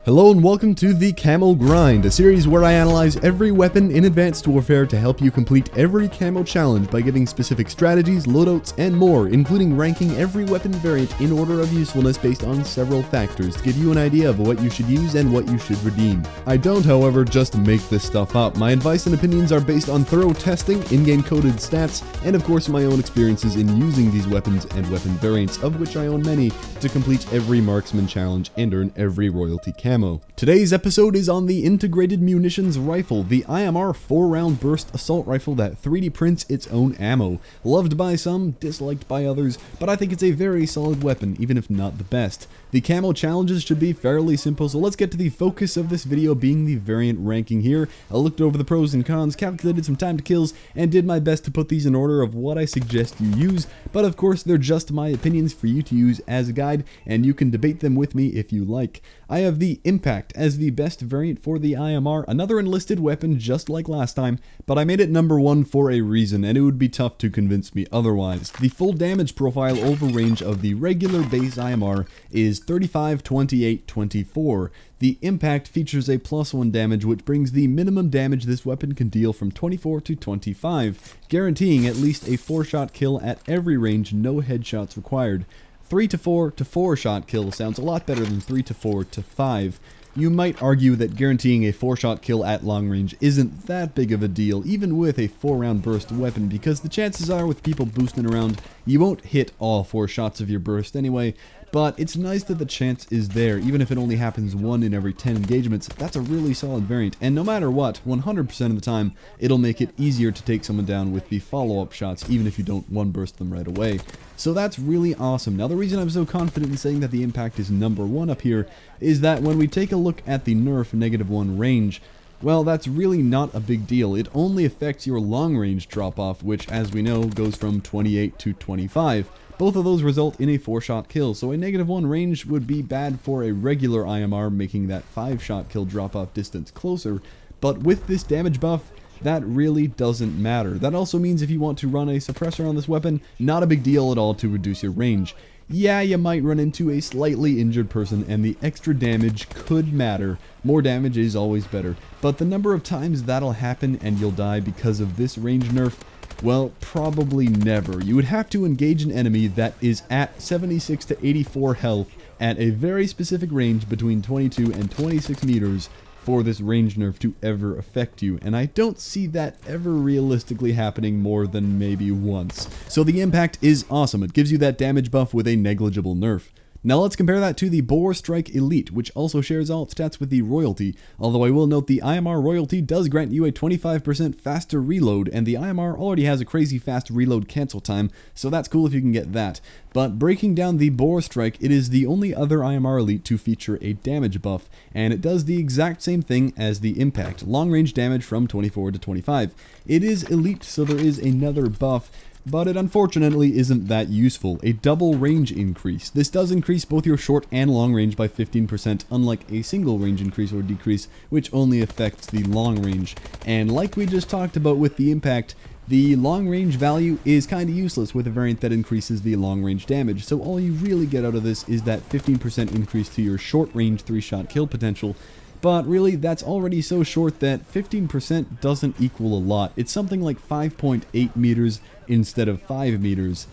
Hello and welcome to the Camo Grind, a series where I analyze every weapon in Advanced Warfare to help you complete every camo challenge by giving specific strategies, loadouts, and more, including ranking every weapon variant in order of usefulness based on several factors to give you an idea of what you should use and what you should redeem. I don't, however, just make this stuff up. My advice and opinions are based on thorough testing, in-game coded stats, and of course my own experiences in using these weapons and weapon variants, of which I own many, to complete every marksman challenge and earn every royalty camo. Today's episode is on the Integrated Munitions Rifle, the IMR 4-round burst assault rifle that 3D prints its own ammo. Loved by some, disliked by others, but I think it's a very solid weapon, even if not the best. The camo challenges should be fairly simple, so let's get to the focus of this video being the variant ranking here. I looked over the pros and cons, calculated some time to kills, and did my best to put these in order of what I suggest you use, but of course they're just my opinions for you to use as a guide, and you can debate them with me if you like. I have the Impact as the best variant for the IMR, another enlisted weapon just like last time, but I made it number 1 for a reason, and it would be tough to convince me otherwise. The full damage profile over range of the regular base IMR is 35, 28, 24. The Impact features a +1 damage, which brings the minimum damage this weapon can deal from 24 to 25, guaranteeing at least a 4-shot kill at every range, no headshots required. 3 to 4 to 4-shot kill sounds a lot better than 3 to 4 to 5. You might argue that guaranteeing a 4-shot kill at long range isn't that big of a deal, even with a 4-round burst weapon, because the chances are with people boosting around, you won't hit all 4 shots of your burst anyway. But it's nice that the chance is there, even if it only happens 1 in every 10 engagements. That's a really solid variant, and no matter what, 100% of the time, it'll make it easier to take someone down with the follow-up shots, even if you don't one-burst them right away. So that's really awesome. Now the reason I'm so confident in saying that the Impact is number 1 up here is that when we take a look at the nerf -1 range, well, that's really not a big deal. It only affects your long-range drop-off, which, as we know, goes from 28 to 25. Both of those result in a 4-shot kill, so a -1 range would be bad for a regular IMR, making that 5-shot kill drop-off distance closer, but with this damage buff, that really doesn't matter. That also means if you want to run a suppressor on this weapon, not a big deal at all to reduce your range. Yeah, you might run into a slightly injured person, and the extra damage could matter. More damage is always better, but the number of times that'll happen and you'll die because of this range nerf, well, probably never. You would have to engage an enemy that is at 76 to 84 health at a very specific range between 22 and 26 meters for this range nerf to ever affect you, and I don't see that ever realistically happening more than maybe once. So the Impact is awesome. It gives you that damage buff with a negligible nerf. Now let's compare that to the Boar Strike Elite, which also shares all its stats with the Royalty, although I will note the IMR Royalty does grant you a 25% faster reload, and the IMR already has a crazy fast reload cancel time, so that's cool if you can get that. But breaking down the Boar Strike, it is the only other IMR Elite to feature a damage buff, and it does the exact same thing as the Impact, long range damage from 24 to 25. It is Elite, so there is another buff, but it unfortunately isn't that useful. A double range increase. This does increase both your short and long range by 15%, unlike a single range increase or decrease, which only affects the long range. And like we just talked about with the Impact, the long range value is kind of useless with a variant that increases the long range damage, so all you really get out of this is that 15% increase to your short range 3-shot kill potential. But really, that's already so short that 15% doesn't equal a lot. It's something like 5.8 meters instead of 5 meters.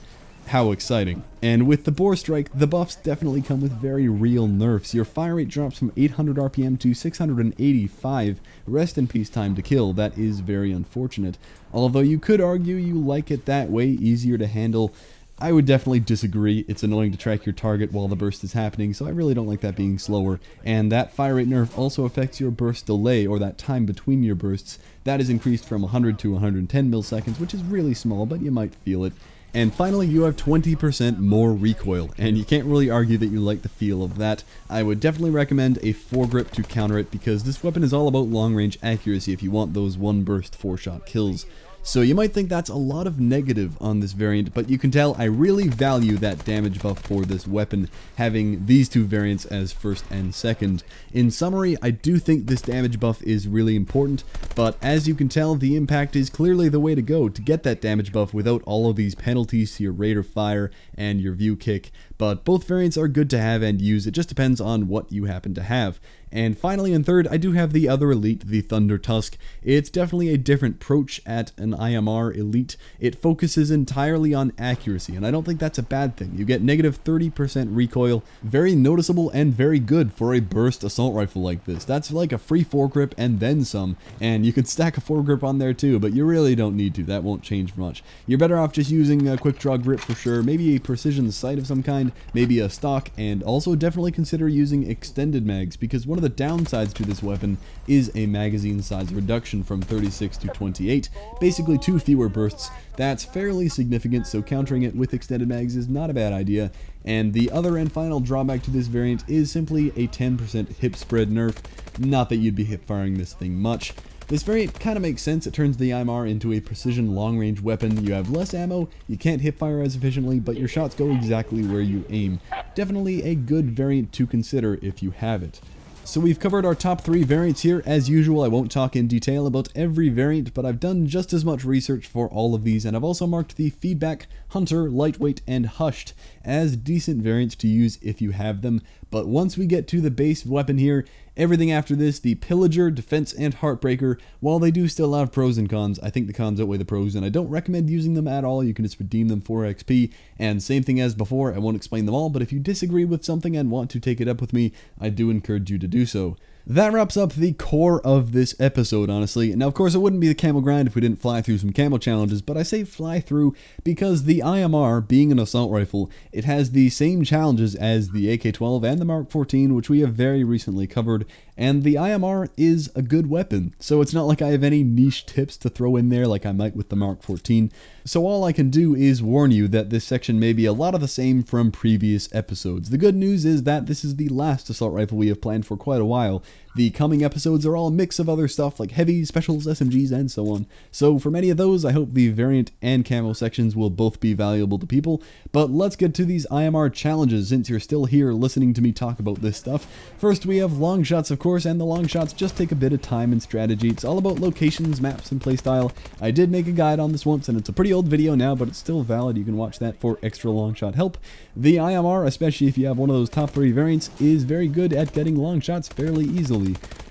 How exciting. And with the Boar Strike, the buffs definitely come with very real nerfs. Your fire rate drops from 800 RPM to 685. Rest in peace time to kill. That is very unfortunate. Although you could argue you like it that way, easier to handle. I would definitely disagree. It's annoying to track your target while the burst is happening, so I really don't like that being slower. And that fire rate nerf also affects your burst delay, or that time between your bursts. That is increased from 100 to 110 milliseconds, which is really small, but you might feel it. And finally, you have 20% more recoil, and you can't really argue that you like the feel of that. I would definitely recommend a foregrip to counter it, because this weapon is all about long-range accuracy if you want those one-burst 4-shot kills. So you might think that's a lot of negative on this variant, but you can tell I really value that damage buff for this weapon, having these two variants as first and second. In summary, I do think this damage buff is really important, but as you can tell, the Impact is clearly the way to go to get that damage buff without all of these penalties to your rate of fire and your view kick. but both variants are good to have and use. It just depends on what you happen to have. And finally, in third, I do have the other elite, the Thunder Tusk. It's definitely a different approach at an IMR elite. It focuses entirely on accuracy, and I don't think that's a bad thing. You get negative 30% recoil, very noticeable and very good for a burst assault rifle like this. That's like a free foregrip and then some, and you could stack a foregrip on there too, but you really don't need to. That won't change much. You're better off just using a quick draw grip for sure, maybe a precision sight of some kind, maybe a stock, and also definitely consider using extended mags, because one of the downsides to this weapon is a magazine size reduction from 36 to 28, basically 2 fewer bursts. That's fairly significant, so countering it with extended mags is not a bad idea. And the other and final drawback to this variant is simply a 10% hip spread nerf. Not that you'd be hip firing this thing much. This variant kind of makes sense. It turns the IMR into a precision long-range weapon. You have less ammo, you can't hip fire as efficiently, but your shots go exactly where you aim. Definitely a good variant to consider if you have it. So we've covered our top 3 variants here. As usual, I won't talk in detail about every variant, but I've done just as much research for all of these, and I've also marked the Feedback, Hunter, Lightweight, and Hushed as decent variants to use if you have them. But once we get to the base weapon here, everything after this, the Pillager, Defense, and Heartbreaker, while they do still have pros and cons, I think the cons outweigh the pros, and I don't recommend using them at all. You can just redeem them for XP, and same thing as before, I won't explain them all, but if you disagree with something and want to take it up with me, I do encourage you to do so. That wraps up the core of this episode, honestly. Now, of course, it wouldn't be the camo grind if we didn't fly through some camo challenges, but I say fly through because the IMR, being an assault rifle, it has the same challenges as the AK-12 and the Mark 14, which we have very recently covered, and the IMR is a good weapon, so it's not like I have any niche tips to throw in there like I might with the Mark 14. So all I can do is warn you that this section may be a lot of the same from previous episodes. The good news is that this is the last assault rifle we have planned for quite a while. The coming episodes are all a mix of other stuff like heavies, specials, SMGs, and so on. So for many of those, I hope the variant and camo sections will both be valuable to people. But let's get to these IMR challenges since you're still here listening to me talk about this stuff. First, we have long shots, of course, and the long shots just take a bit of time and strategy. It's all about locations, maps, and playstyle. I did make a guide on this once, and it's a pretty old video now, but it's still valid. You can watch that for extra long shot help. The IMR, especially if you have one of those top 3 variants, is very good at getting long shots fairly easily.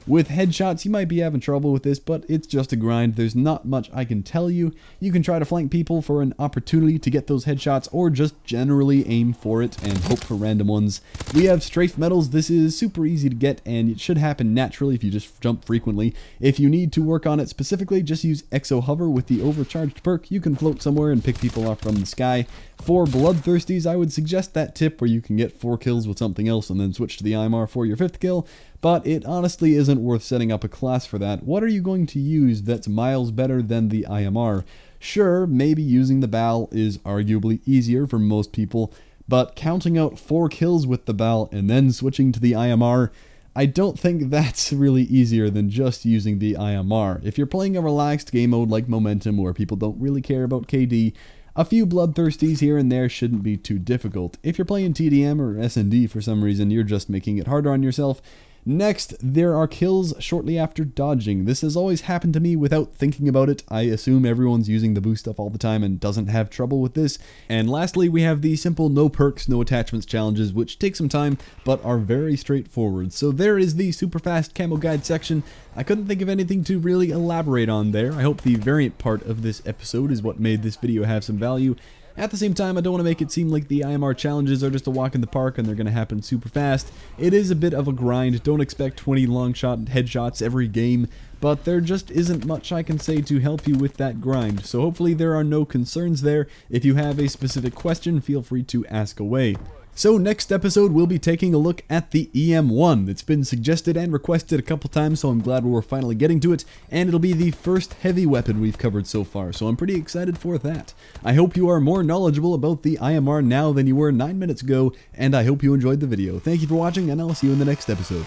With headshots, you might be having trouble with this, but it's just a grind. There's not much I can tell you. You can try to flank people for an opportunity to get those headshots, or just generally aim for it and hope for random ones. We have strafe medals. This is super easy to get, and it should happen naturally if you just jump frequently. If you need to work on it specifically, just use Exo Hover with the overcharged perk. You can float somewhere and pick people off from the sky. For bloodthirsties, I would suggest that tip where you can get 4 kills with something else and then switch to the IMR for your 5th kill, but it honestly isn't worth setting up a class for that. What are you going to use that's miles better than the IMR? Sure, maybe using the BAL is arguably easier for most people, but counting out 4 kills with the BAL and then switching to the IMR, I don't think that's really easier than just using the IMR. If you're playing a relaxed game mode like Momentum where people don't really care about KD, a few bloodthirsties here and there shouldn't be too difficult. If you're playing TDM or S&D for some reason, you're just making it harder on yourself. Next, there are kills shortly after dodging. This has always happened to me without thinking about it. I assume everyone's using the boost stuff all the time and doesn't have trouble with this. And lastly, we have the simple no perks, no attachments challenges, which take some time, but are very straightforward. So there is the super fast camo guide section. I couldn't think of anything to really elaborate on there. I hope the variant part of this episode is what made this video have some value. At the same time, I don't want to make it seem like the IMR challenges are just a walk in the park and they're going to happen super fast. It is a bit of a grind. Don't expect 20 long shot headshots every game, but there just isn't much I can say to help you with that grind. So hopefully there are no concerns there. If you have a specific question, feel free to ask away. So next episode, we'll be taking a look at the EM1. It's been suggested and requested a couple times, so I'm glad we're finally getting to it, and it'll be the first heavy weapon we've covered so far, so I'm pretty excited for that. I hope you are more knowledgeable about the IMR now than you were 9 minutes ago, and I hope you enjoyed the video. Thank you for watching, and I'll see you in the next episode.